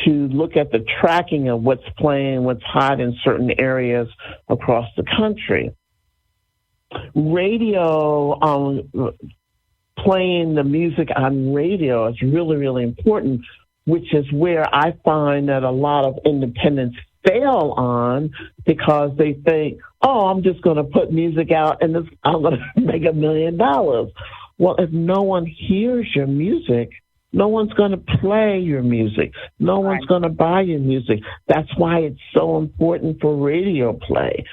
look at the tracking of what's playing, what's hot in certain areas across the country. Radio, playing the music on radio is really, really important, which is where I find that a lot of independents fail on because they think, oh, I'm just going to put music out and I'm going to make $1 million. Well, if no one hears your music, no one's going to play your music. No one's going to buy your music. That's why it's so important for radio play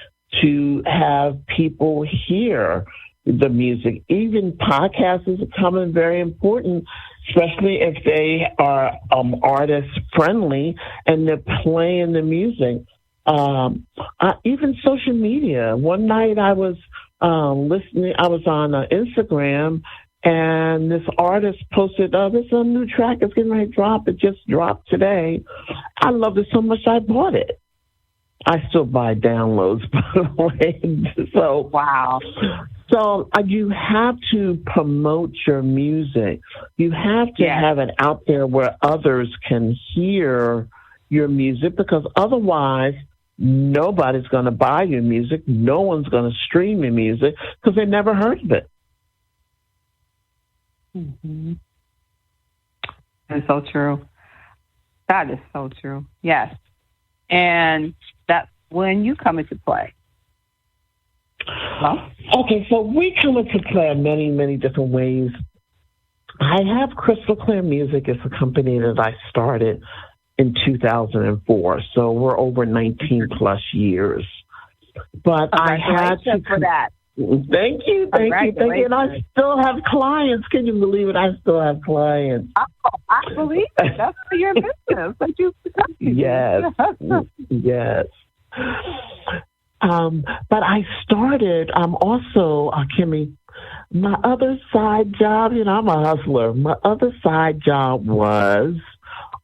to have people hear the music. Even podcasts is becoming very important, especially if they are artist friendly and they're playing the music. Even social media. One night I was listening. I was on Instagram, and this artist posted, "There's a new track. It's getting ready to drop. It just dropped today. I loved it so much I bought it." I still buy downloads, by the way. So wow. So you have to promote your music. You have to have it out there where others can hear your music, because otherwise nobody's going to buy your music. No one's going to stream your music because they never heard of it. Mm-hmm. That's so true. That is so true. Yes. And that's when you come into play. Well, okay, so we come into play in many, many different ways. I have Crystal Clear Music as a company that I started in 2004, so we're over 19 plus years. But I had to for that. Thank you. And I still have clients. Can you believe it? I still have clients. Oh, I believe it. That's for your business. Yes. Yes. But I started, also, Kimmie, my other side job, I'm a hustler. My other side job was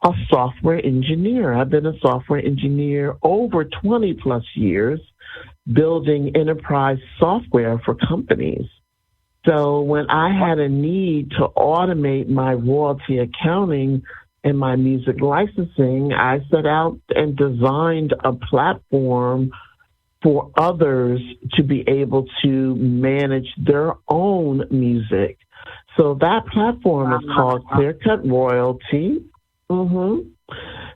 a software engineer. I've been a software engineer over 20 plus years, building enterprise software for companies. So when I had a need to automate my royalty accounting and my music licensing, I set out and designed a platform for others to be able to manage their own music. So that platform is called Clear Cut Royalty.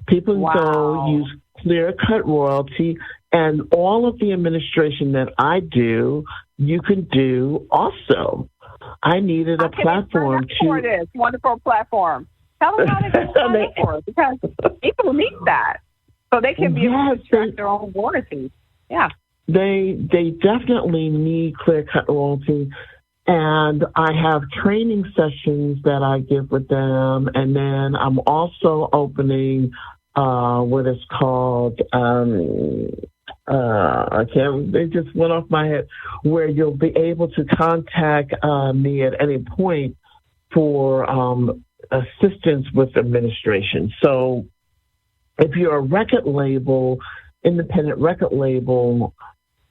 People go use Clear Cut Royalty, and all of the administration that I do, you can do also. I needed a platform for this wonderful platform. Tell them how they can sign up for it, because people need that so they can be able to track their own royalties. Yeah. They definitely need Clear Cut Royalty, and I have training sessions that I give with them, and then I'm also opening what is called they just went off my head, where you'll be able to contact me at any point for assistance with administration. So if you're a record label, independent record label,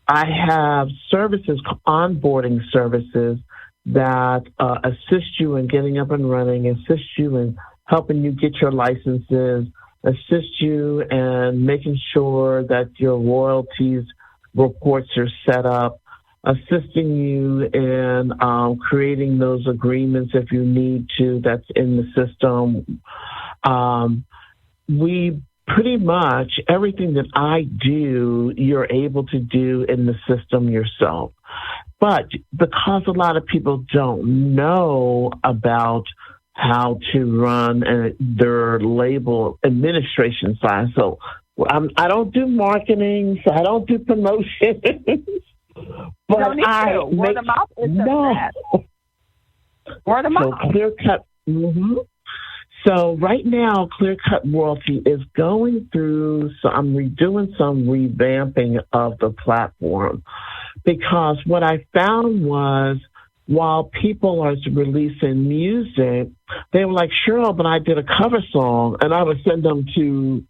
I have services, onboarding services that assist you in getting up and running, assist you in helping you get your licenses, assist you in making sure that your royalties reports are set up, assisting you in creating those agreements if you need to, that's in the system. We pretty much everything that I do, you're able to do in the system yourself. But because a lot of people don't know about how to run their label administration side, so I don't do marketing, so I don't do promotion. But don't need to. Word of mouth is the best. Word of mouth. So Clear Cut. So right now, Clear Cut Royalty is going through, so I'm doing some revamping of the platform, because what I found was while people are releasing music, they were like, "CHERYL, but I did a cover song," and I would send them to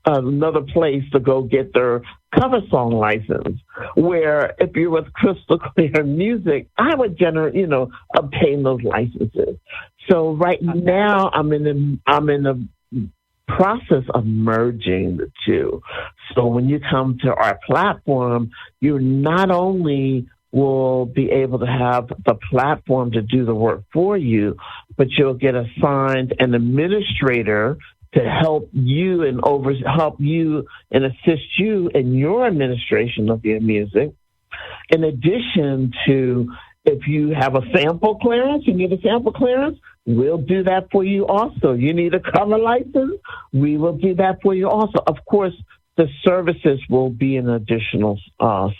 another place to go get their cover song license. Where if you're with Crystal Clear Music, I would obtain those licenses. So right now, I'm in the process of merging the two. So when you come to our platform, you not only will be able to have the platform to do the work for you, but you'll get assigned an administrator to help you and assist you in your administration of your music. In addition to, if you have a sample clearance, you need a sample clearance, we'll do that for you also. You need a cover license, we will do that for you also. Of course, the services will be an additional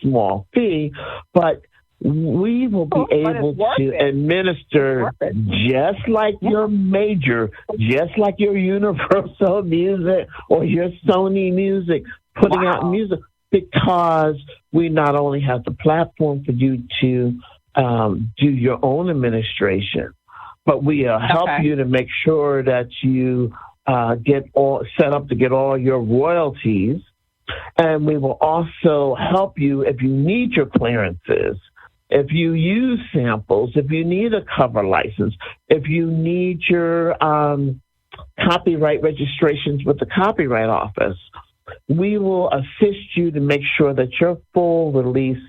small fee, but we will be able to administer just like your major, just like your Universal Music or your Sony Music, putting out music, because we not only have the platform for you to do your own administration, but we help you to make sure that you get all set up to get all your royalties. And we will also help you if you need your clearances, if you use samples, if you need a cover license, if you need your copyright registrations with the Copyright Office. We will assist you to make sure that your full release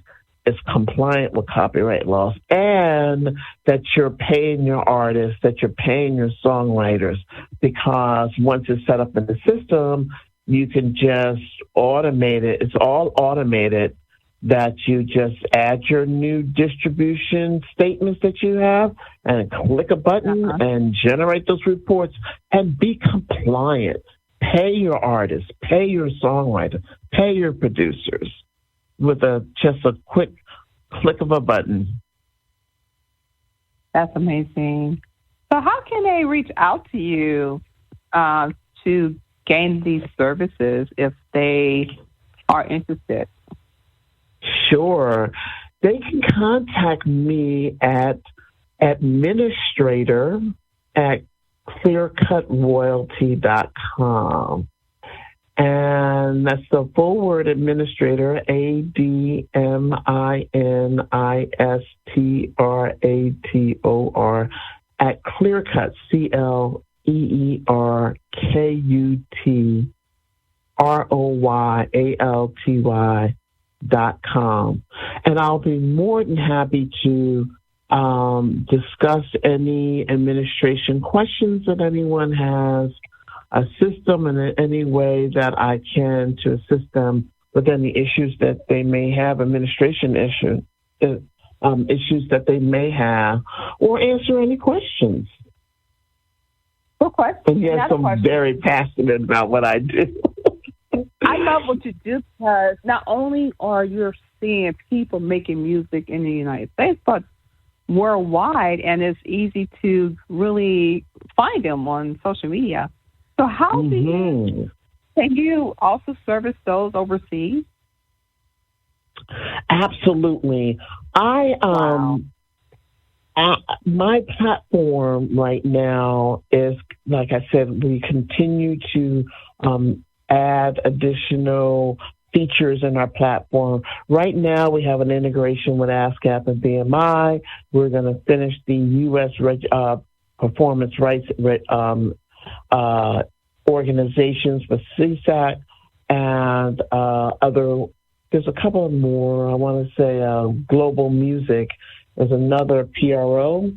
is compliant with copyright laws, and that you're paying your artists, that you're paying your songwriters, because once it's set up in the system, you can just automate it. It's all automated, that you just add your new distribution statements that you have and click a button and generate those reports and be compliant. Pay your artists, pay your songwriter, pay your producers with just a quick click of a button. That's amazing. So how can they reach out to you to gain these services if they are interested? Sure. They can contact me at administrator at clearcutroyalty.com. And that's the full word, administrator, ADMINISTRATOR, at Clearcut, CLEERKUTROYALTY.com. And I'll be more than happy to discuss any administration questions that anyone has, assist them in any way that I can to assist them with any issues that they may have, administration issues that they may have, or answer any questions. Good question. And yes, I'm very passionate about what I do. I love what you do because not only are you seeing people making music in the United States, but worldwide, and it's easy to really find them on social media. So how can you also service those overseas? Absolutely. My platform right now is, like I said, we continue to add additional features in our platform. Right now, we have an integration with ASCAP and BMI. We're going to finish the U.S. performance rights organizations with CSAC and other. There's a couple more. I want to say Global Music is another PRO.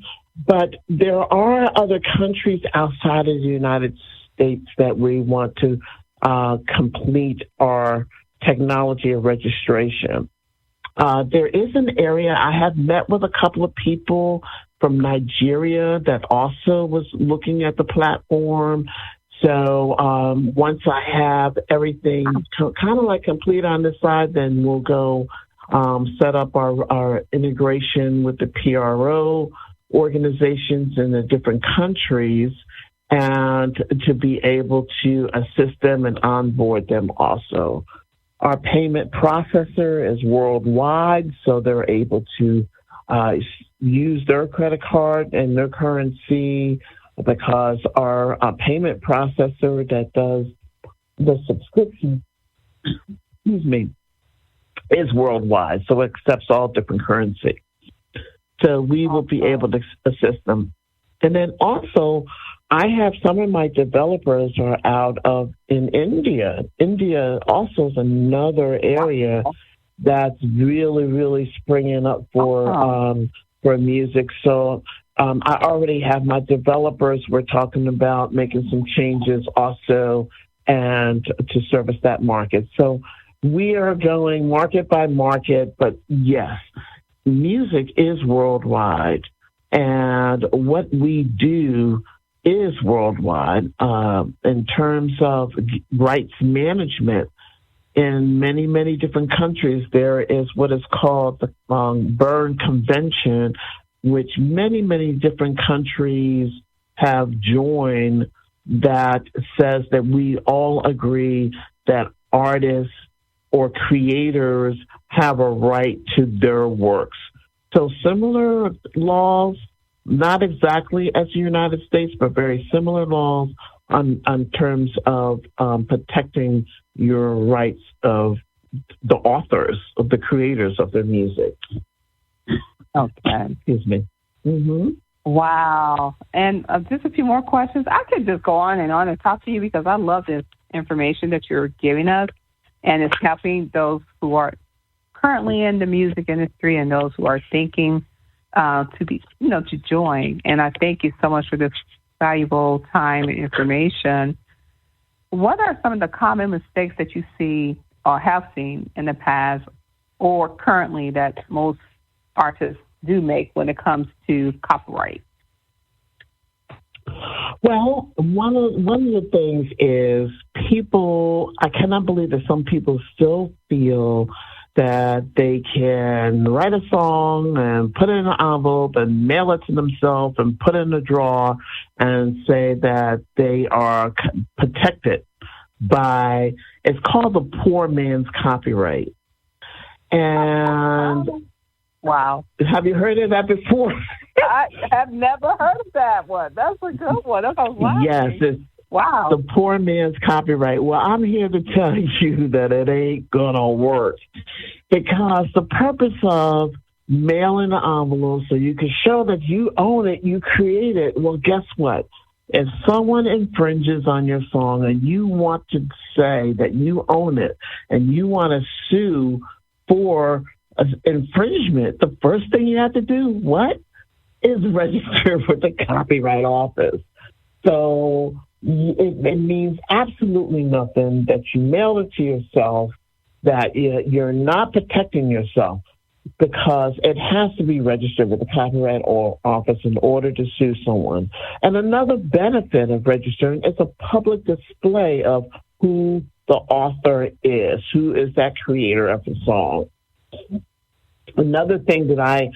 But there are other countries outside of the United States that we want to complete our technology of registration. There is an area, I have met with a couple of people from Nigeria that also was looking at the platform. So once I have everything kind of like complete on this side, then we'll go set up our integration with the PRO organizations in the different countries and to be able to assist them and onboard them also. Our payment processor is worldwide, so they're able to use their credit card and their currency because our payment processor that does the subscription, is worldwide, so it accepts all different currency. So we will be able to assist them. And then also, I have some of my developers are out in India. India also is another area that's really, really springing up for music. So I already have my developers. We're talking about making some changes also and to service that market. So we are going market by market, but yes, music is worldwide. And what we do is worldwide in terms of rights management. In many, many different countries, there is what is called the Berne Convention, which many, many different countries have joined, that says that we all agree that artists or creators have a right to their works. So similar laws, not exactly as the United States, but very similar laws on terms of protecting your rights of the authors, of the creators of their music. Okay. Excuse me. Mm-hmm. Wow. And just a few more questions. I could just go on and talk to you because I love this information that you're giving us, and it's helping those who are currently in the music industry and those who are thinking to join. And I thank you so much for this valuable time and information. What are some of the common mistakes that you see or have seen in the past or currently that most artists do make when it comes to copyright? Well, one of the things is I cannot believe that some people still feel that they can write a song and put it in an envelope and mail it to themselves and put it in a drawer and say that they are protected by, it's called the poor man's copyright. And wow. Have you heard of that before? I have never heard of that one. That's a good one. That's laughing. Yes, it's wow. the poor man's copyright. Well, I'm here to tell you that it ain't gonna work, because the purpose of mailing an envelope so you can show that you own it, you create it. Well, guess what? If someone infringes on your song and you want to say that you own it and you want to sue for infringement, the first thing you have to do, what? Is register with the Copyright Office. So it means absolutely nothing that you mail it to yourself, that you're not protecting yourself, because it has to be registered with the Copyright Office in order to sue someone. And another benefit of registering is a public display of who the author is, who is that creator of the song. Another thing that I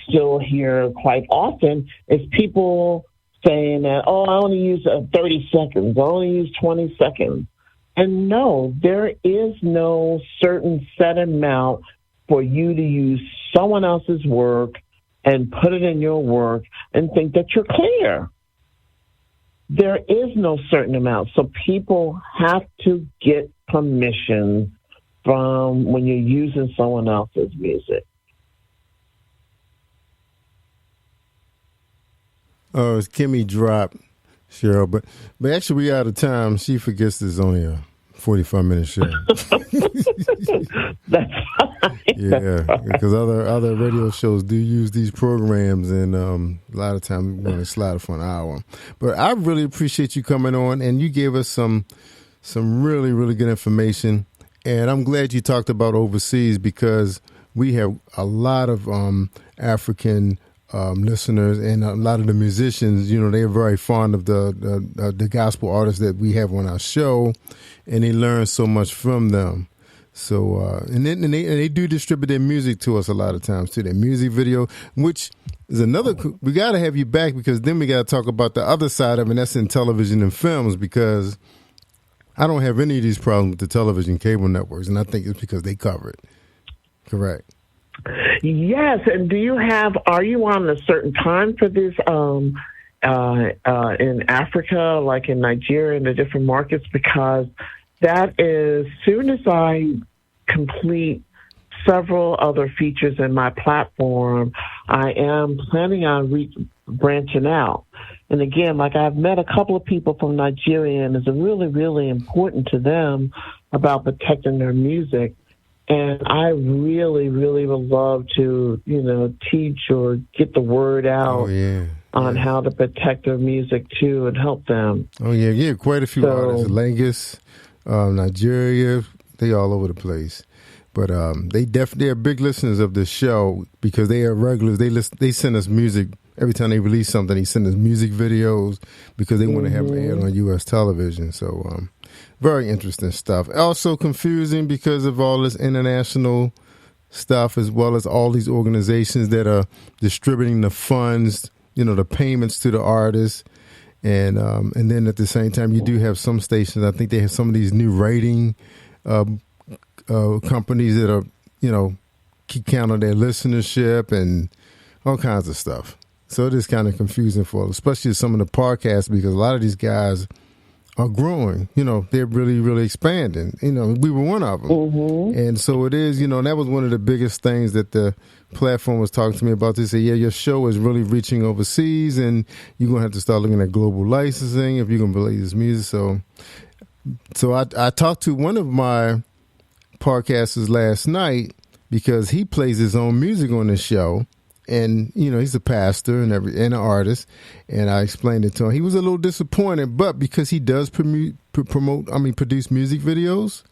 still hear quite often is people saying that, oh, I only use 30 seconds, I only use 20 seconds. And no, there is no certain set amount for you to use someone else's work and put it in your work and think that you're clear. There is no certain amount. So people have to get permission from when you're using someone else's music. Oh, it's Kimmie dropped, Cheryl, but actually we out of time. She forgets this is only a 45-minute show. That's fine. Yeah, because other radio shows do use these programs, and a lot of times we want to slide it for an hour. But I really appreciate you coming on, and you gave us some really, really good information. And I'm glad you talked about overseas, because we have a lot of African listeners, and a lot of the musicians, they're very fond of the gospel artists that we have on our show, and they learn so much from them. So, and they do distribute their music to us a lot of times too, their music video, which is another, we got to have you back, because then we got to talk about the other side of it, and that's in television and films, because I don't have any of these problems with the television cable networks, and I think it's because they cover it. Correct. Yes, and are you on a certain time for this in Africa, like in Nigeria and the different markets? Because that is, soon as I complete several other features in my platform, I am planning on branching out. And again, like, I've met a couple of people from Nigeria, and it's really, really important to them about protecting their music. And I really, really would love to, teach or get the word out on how to protect their music too, and help them. Oh yeah, quite a few artists. Lagos, Nigeria, they all over the place. But they are big listeners of this show, because they are regulars. They send us music every time they release something. They send us music videos, because they want to have it aired on U.S. television. So very interesting stuff. Also confusing because of all this international stuff, as well as all these organizations that are distributing the funds, the payments to the artists. And then at the same time, you do have some stations, I think they have some of these new rating companies that are, keep count of their listenership and all kinds of stuff. So it is kind of confusing especially some of the podcasts, because a lot of these guys are growing. They're really, really expanding. We were one of them. Mm-hmm. And so it is, that was one of the biggest things that the platform was talking to me about. They say, your show is really reaching overseas, and you're going to have to start looking at global licensing if you're going to play this music. So I talked to one of my podcasters last night, because he plays his own music on his show. And, he's a pastor and an artist. And I explained it to him. He was a little disappointed, but because he does produce music videos,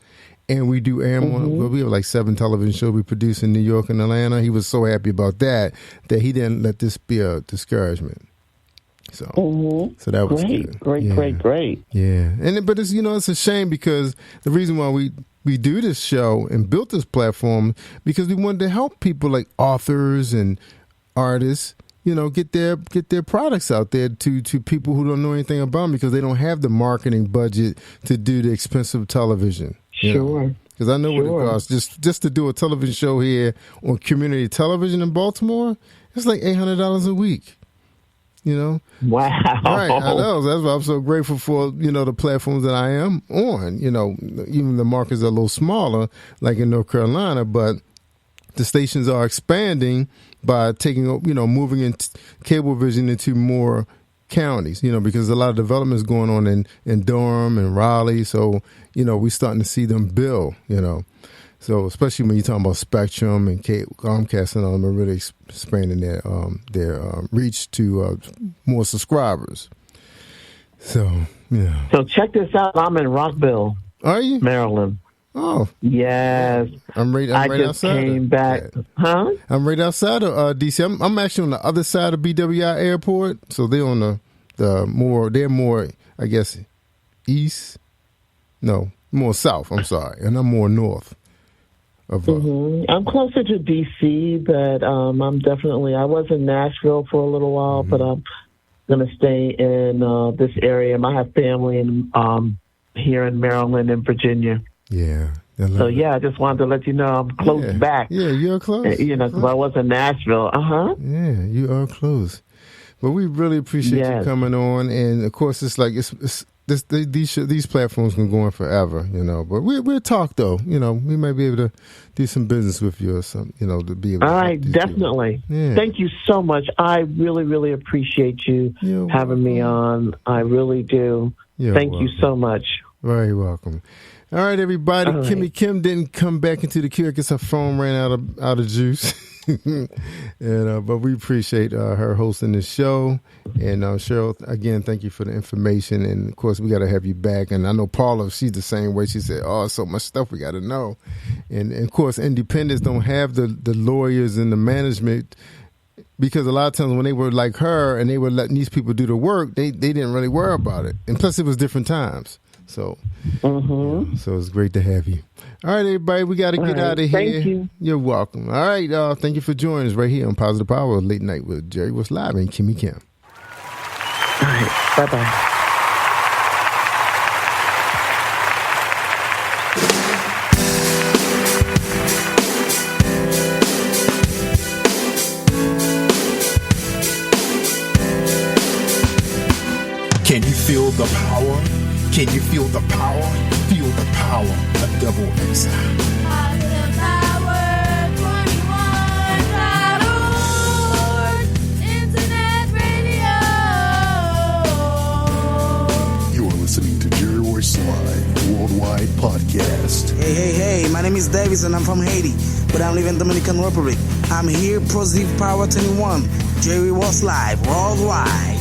and we do air them on, we have like 7 television shows we produce in New York and Atlanta. He was so happy about that he didn't let this be a discouragement. So that was good. Great. Yeah. But it's, it's a shame, because the reason why we do this show and built this platform, because we wanted to help people like authors and artists, get their products out there to people who don't know anything about them, because they don't have the marketing budget to do the expensive television. Sure. Because I know what Sure. it costs. Just to do a television show here on community television in Baltimore, it's like $800 a week. You know? Wow. Right, I know. That's why I'm so grateful for, the platforms that I am on. Even the markets are a little smaller, like in North Carolina, but the stations are expanding by taking, moving Cablevision into more counties, because a lot of development is going on in Durham and Raleigh. So, we're starting to see them build, So especially when you're talking about Spectrum and Comcast and all them are really expanding their reach to more subscribers. So, yeah. So check this out. I'm in Rockville, Are you? Maryland. Oh. Yes. I'm right I just outside. came back. Huh? I'm right outside of D.C. I'm actually on the other side of BWI Airport. So they're on they're more, I guess, east. No, more south. I'm sorry. And I'm more north. I'm closer to D.C., but I was in Nashville for a little while, but I'm going to stay in this area. I have family here in Maryland and Virginia. Yeah. So, I just wanted to let you know I'm close back. Yeah, you're close. Because I was in Nashville. Yeah, you are close. But we really appreciate you coming on. And, of course, it's like these platforms can go on forever, But we'll talk, though. We might be able to do some business with you or something, to be able to. All right, definitely. Yeah. Thank you so much. I really, really appreciate you having me on. I really do. Thank you so much. Very welcome. All right, everybody. All right. Kimmie Kim didn't come back into the queue. I guess her phone ran out of juice. But we appreciate her hosting the show. And Cheryl, again, thank you for the information. And, of course, we got to have you back. And I know Paula, she's the same way. She said, so much stuff we got to know. And, of course, independents don't have the lawyers and the management, because a lot of times when they were like her and they were letting these people do the work, they didn't really worry about it. And plus, it was different times. So, so it's great to have you. All right, everybody, we got to get out of here. Thank you. You're welcome. All right, thank you for joining us right here on Positive Power Late Night with Jerry Was Live and Kimmie Kim. All right, bye-bye. Can you feel the power? Can you feel the power? Feel the power of Double X. Positive Power 21.org, Internet Radio. You are listening to Jerry Royce Live Worldwide Podcast. Hey, my name is Davis and I'm from Haiti, but I live in Dominican Republic. I'm here, Positive Power 21, Jerry Royce Live Worldwide.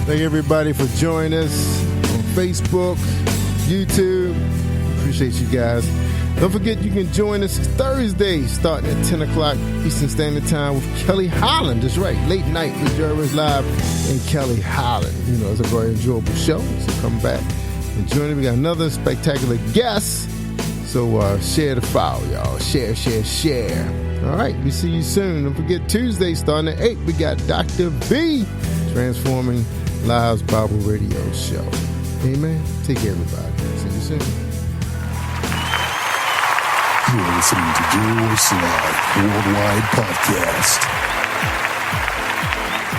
Thank everybody for joining us on Facebook, YouTube. Appreciate you guys. Don't forget you can join us Thursday starting at 10 o'clock Eastern Standard Time with Kelly Holland. That's right, Late Night with Jerry Was Live and Kelly Holland. It's a very enjoyable show, so come back and join us. We got another spectacular guest, so share the file, y'all. Share. All right, we see you soon. Don't forget Tuesday starting at 8, we got Dr. B transforming Live's Bible Radio Show. Amen. Take care, everybody. See you soon. You are listening to Jerry Royce Live Worldwide Podcast.